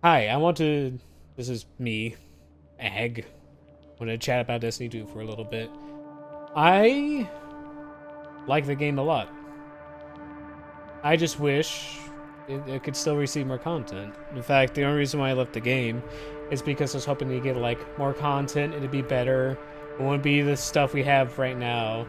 Hi, this is me, Egg. I want to chat about Destiny 2 for a little bit. I like the game a lot. I just wish it could still receive more content. In fact, the only reason why I left the game is because I was hoping to get like more content, it'd be better. It wouldn't be the stuff we have right now.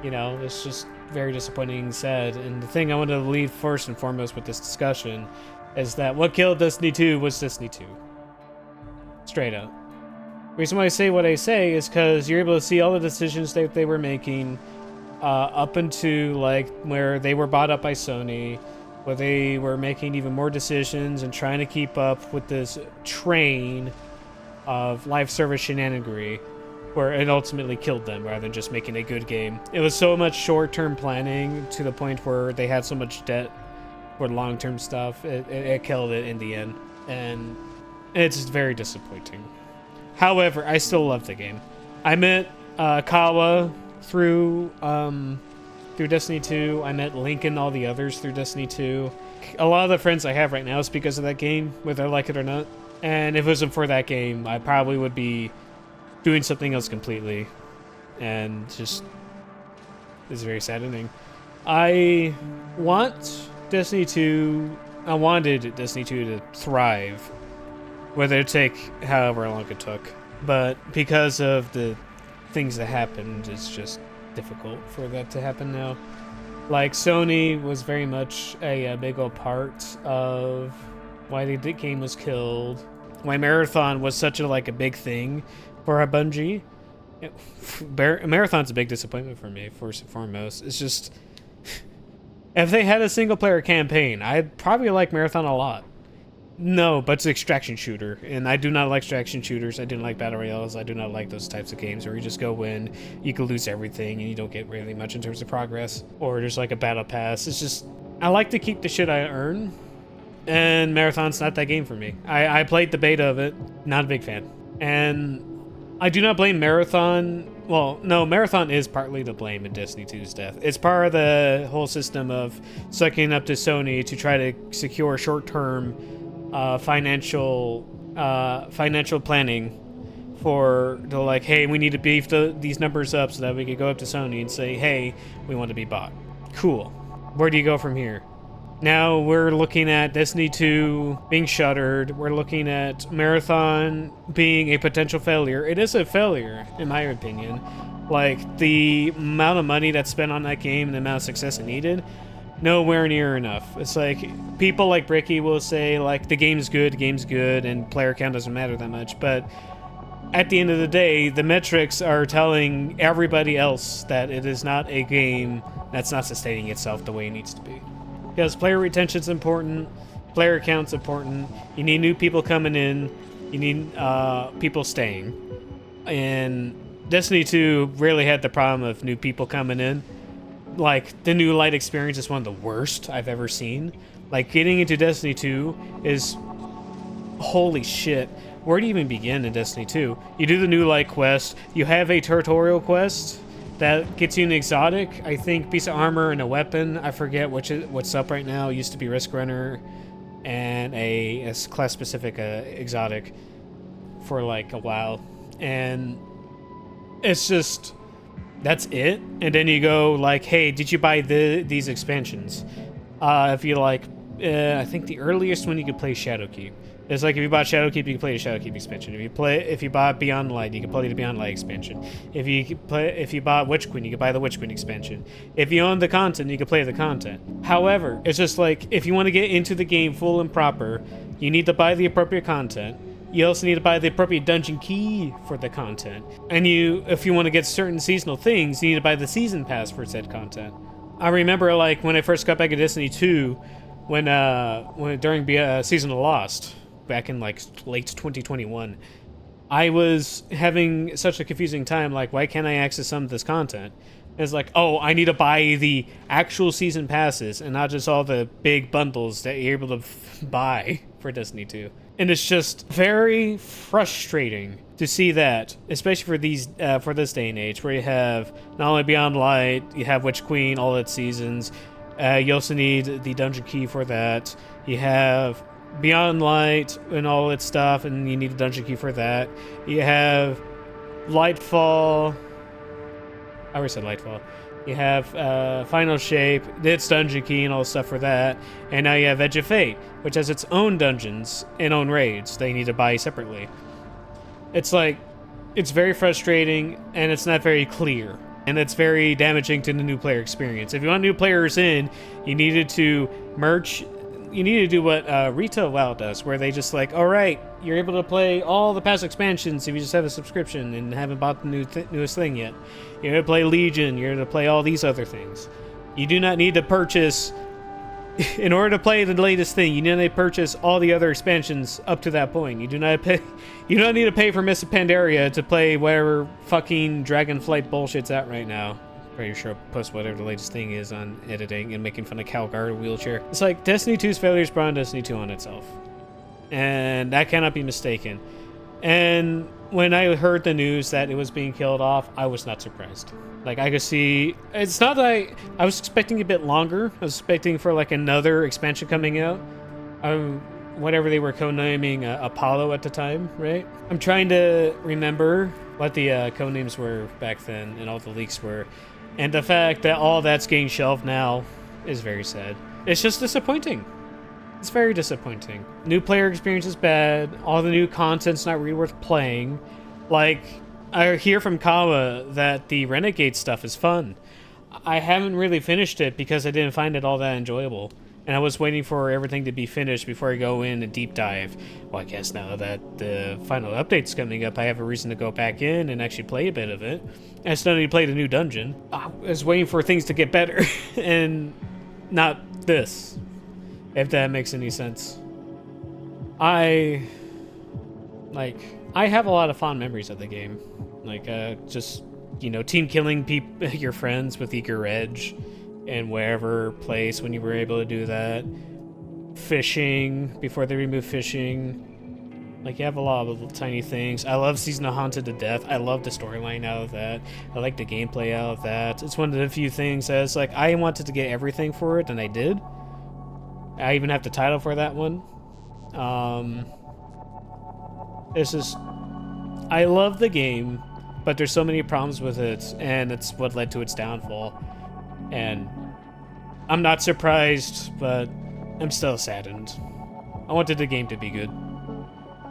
It's just very disappointing and sad. And the thing I want to leave first and foremost with this discussion is that what killed Destiny 2 was Destiny 2. Straight up. Reason why I say what I say is because you're able to see all the decisions that they were making up into like where they were bought up by Sony, where they were making even more decisions and trying to keep up with this train of live service shenanigery, where it ultimately killed them rather than just making a good game. It was so much short-term planning to the point where they had so much debt for long-term stuff. It killed it in the end, and it's very disappointing. However, I still love the game. I met Kawa through Destiny 2. I met Lincoln, all the others through Destiny 2. A lot of the friends I have right now is because of that game, whether I like it or not. And if it wasn't for that game, I probably would be doing something else completely. And just, it's very saddening. I wanted Destiny 2 to thrive, whether it take however long it took. But because of the things that happened, it's just difficult for that to happen now. Like, Sony was very much a big old part of why the game was killed, why Marathon was such a big thing for Bungie. Marathon's a big disappointment for me, first and foremost. It's just, if they had a single player campaign, I'd probably like Marathon a lot. No, but it's an extraction shooter, and I do not like extraction shooters. I do not like battle royales. I do not like those types of games where you just go in, you can lose everything, and you don't get really much in terms of progress. Or there's like a battle pass. It's just, I like to keep the shit I earn, and Marathon's not that game for me. I played the beta of it, not a big fan. And I do not blame Marathon. Well, no, Marathon is partly to blame in Destiny 2's death. It's part of the whole system of sucking up to Sony to try to secure short-term financial planning for the hey, we need to beef these numbers up so that we could go up to Sony and say, hey, we want to be bought. Cool. Where do you go from here? Now we're looking at Destiny 2 being shuttered. We're looking at Marathon being a potential failure. It is a failure, in my opinion. Like, the amount of money that's spent on that game and the amount of success it needed, nowhere near enough. It's like, people like Bricky will say, the game's good, and player count doesn't matter that much, but at the end of the day, the metrics are telling everybody else that it is not a game that's not sustaining itself the way it needs to be. Because player retention's important, player count's important, you need new people coming in, you need people staying. And Destiny 2 really had the problem of new people coming in. Like, the New Light experience is one of the worst I've ever seen. Like, getting into Destiny 2 is, holy shit. Where do you even begin in Destiny 2? You do the New Light quest, you have a tutorial quest that gets you an exotic, I think piece of armor and a weapon. I forget what's up right now. It used to be Risk Runner and a class-specific exotic for a while. And it's just, that's it. And then you go hey, did you buy these expansions? If you I think the earliest one you could play Shadowkeep. It's if you bought Shadowkeep, you can play the Shadowkeep expansion. If you bought Beyond Light, you can play the Beyond Light expansion. If you bought Witch Queen, you can buy the Witch Queen expansion. If you own the content, you can play the content. However, it's just if you want to get into the game full and proper, you need to buy the appropriate content. You also need to buy the appropriate dungeon key for the content. And if you want to get certain seasonal things, you need to buy the season pass for said content. I remember when I first got back at Destiny 2, when during Season of Lost, back in late 2021, I was having such a confusing time. Why can't I access some of this content? And it's oh, I need to buy the actual season passes and not just all the big bundles that you're able to buy for Destiny 2. And it's just very frustrating to see that, especially for this day and age, where you have not only Beyond Light, you have Witch Queen, all its seasons. You also need the dungeon key for that. You have Beyond Light and all its stuff, and you need a dungeon key for that. You have Lightfall. I already said Lightfall. You have Final Shape, its dungeon key and all the stuff for that. And now you have Edge of Fate, which has its own dungeons and own raids that you need to buy separately. It's like, it's very frustrating and it's not very clear. And it's very damaging to the new player experience. If you want new players in, you needed to merge. You need to do what Retail WoW does, where they just like, all right, you're able to play all the past expansions if you just have a subscription and haven't bought the newest thing yet. You're going to play Legion, you're going to play all these other things. You do not need to purchase, in order to play the latest thing, you need to purchase all the other expansions up to that point. You do not pay, you don't need to pay for Mists of Pandaria to play whatever fucking Dragonflight bullshit's out right now. Pretty sure I'll post whatever the latest thing is on editing and making fun of Calgar wheelchair. It's like Destiny 2's failures brought Destiny 2 on itself. And that cannot be mistaken. And when I heard the news that it was being killed off, I was not surprised. Like, I could see, it's not that I was expecting a bit longer. I was expecting for like another expansion coming out. Whatever they were codenaming Apollo at the time, right? I'm trying to remember what the codenames were back then and all the leaks were. And the fact that all that's getting shelved now is very sad. It's just disappointing. It's very disappointing. New player experience is bad. All the new content's not really worth playing. Like, I hear from Kawa that the Renegade stuff is fun. I haven't really finished it because I didn't find it all that enjoyable. And I was waiting for everything to be finished before I go in and deep dive. Well, I guess now that the final update's coming up, I have a reason to go back in and actually play a bit of it. I still need to play the new dungeon. I was waiting for things to get better, and not this, if that makes any sense. I have a lot of fond memories of the game. Like, just, you know, team killing your friends with Eager Edge, in wherever place when you were able to do that. Fishing, before they removed fishing. Like, you have a lot of little tiny things. I love Season of Haunted to death. I love the storyline out of that. I like the gameplay out of that. It's one of the few things that's like, I wanted to get everything for it, and I did. I even have the title for that one. It's just, I love the game, but there's so many problems with it, and it's what led to its downfall. And I'm not surprised, but I'm still saddened. I wanted the game to be good.